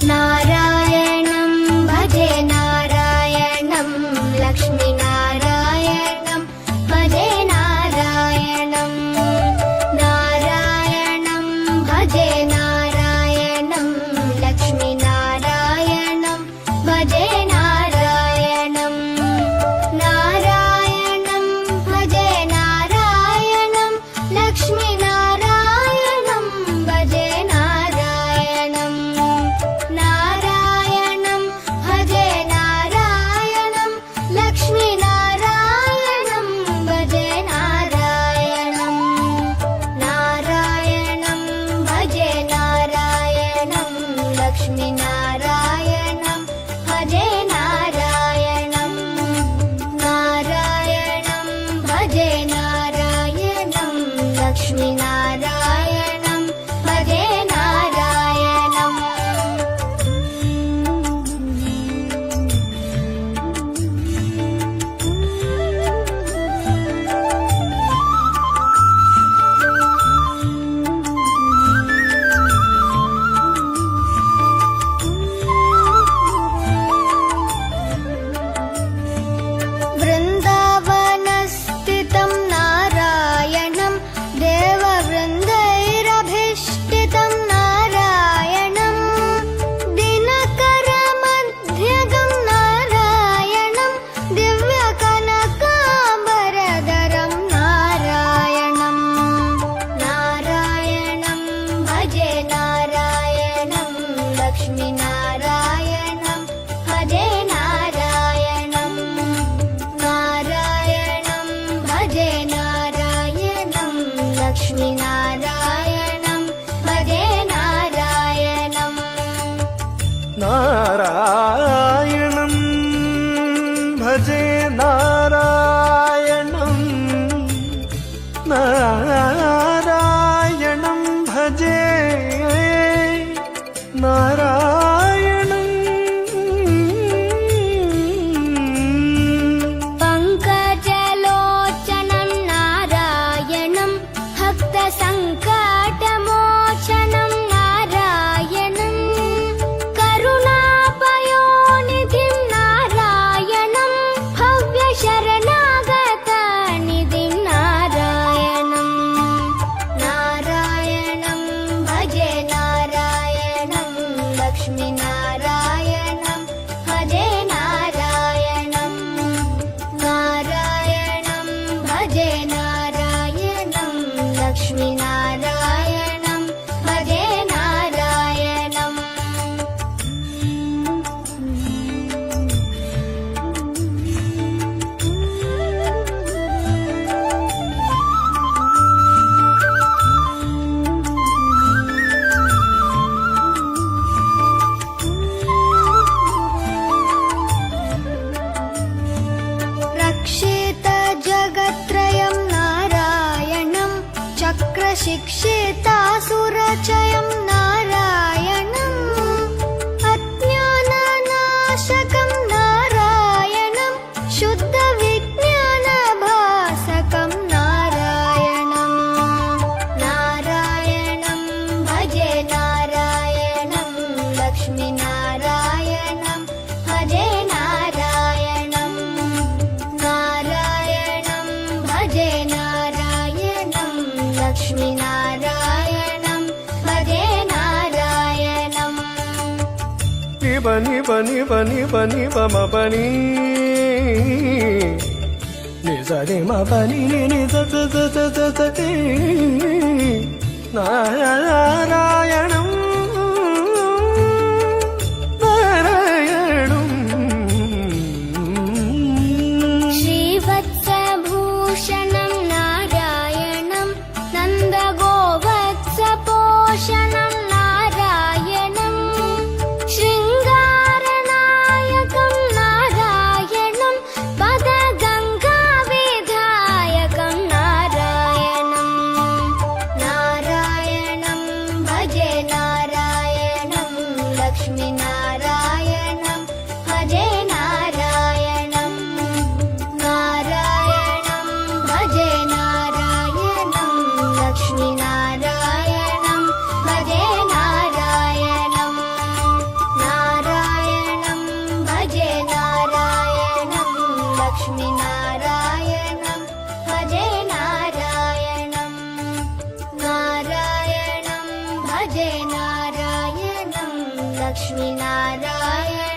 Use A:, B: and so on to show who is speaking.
A: नारायणं भजे नारायणं लक्ष्मीनारायणं भजे नारायणं नारायणं भजे नारायणं लक्ष्मीनारायणं भजे नारायणं नारायणं भजे नारायणं लक्ष्मीनारायणं भजे नारायणं नारायणं भजे नारायणं लक्ष्मीनारायणं भजे नारायणं नारायणं भजे नारायणं लक्ष्मीनारायणं भजे नारायणं नारायणं भजे नारायणं लक्ष्मीनारायणं भजे नारायणं वृन्दावनस्थितं नारायणं देववृन्दैरभिष्टितं नारायणं दिनकरमध्यगं नारायणं दिव्यकनकाम्बरधरं नारायणं नारायणं भजे नारायणं लक्ष्मीनारायणं भजे नारायणं नारायणं भजे नारायणं लक्ष्मीनारायणं भजे नारायणं
B: नारायणं भजे नारायणं नारायणं भजे नारायणं
A: पङ्कजलोचनं नारायणं भक्तसङ्कटमोचनं नारायणं करुणापयोनिधिं नारायणं भव्यशरणागतनिधिं नारायणं नारायणं भजे नारायणं लक्ष्मीनारायणं भजे नारायणं नारायणं भजे नारायणं लक्ष्मीनारायणं भजे नारायणं रक्षितजगत्त्रयं नारायणं चक्रशिक्षितासुरचयं नारायणं अज्ञाननाशकं नारायणं शुद्धविज्ञानभासकं नारायणं नारायणं भजे नारायणं लक्ष्मीनारायणं भजे नारायणं नारायणं भजे नारायणं लक्ष्मीनारायणं भजे नारायणं
B: निबनि बनि बनि बनि बम बनि निजनि म बनि नि ज ज ज ज ज ज नारायणं नारायणं
A: श्रीवत्सभूषणं नारायणं नन्दगोवत्सपोषणं नारायणं शृङ्गारनायकं नारायणं पदगङ्गाविधायकं नारायणं नारायणं भजे नारायणं लक्ष्मीनारायणं भजे नारायणं नारायणं भजे नारायणं लक्ष्मीनारायणं भजे नारायणं लक्ष्मीनारायणं भजे नारायणं नारायणं भजे नारायणं लक्ष्मीनारायणं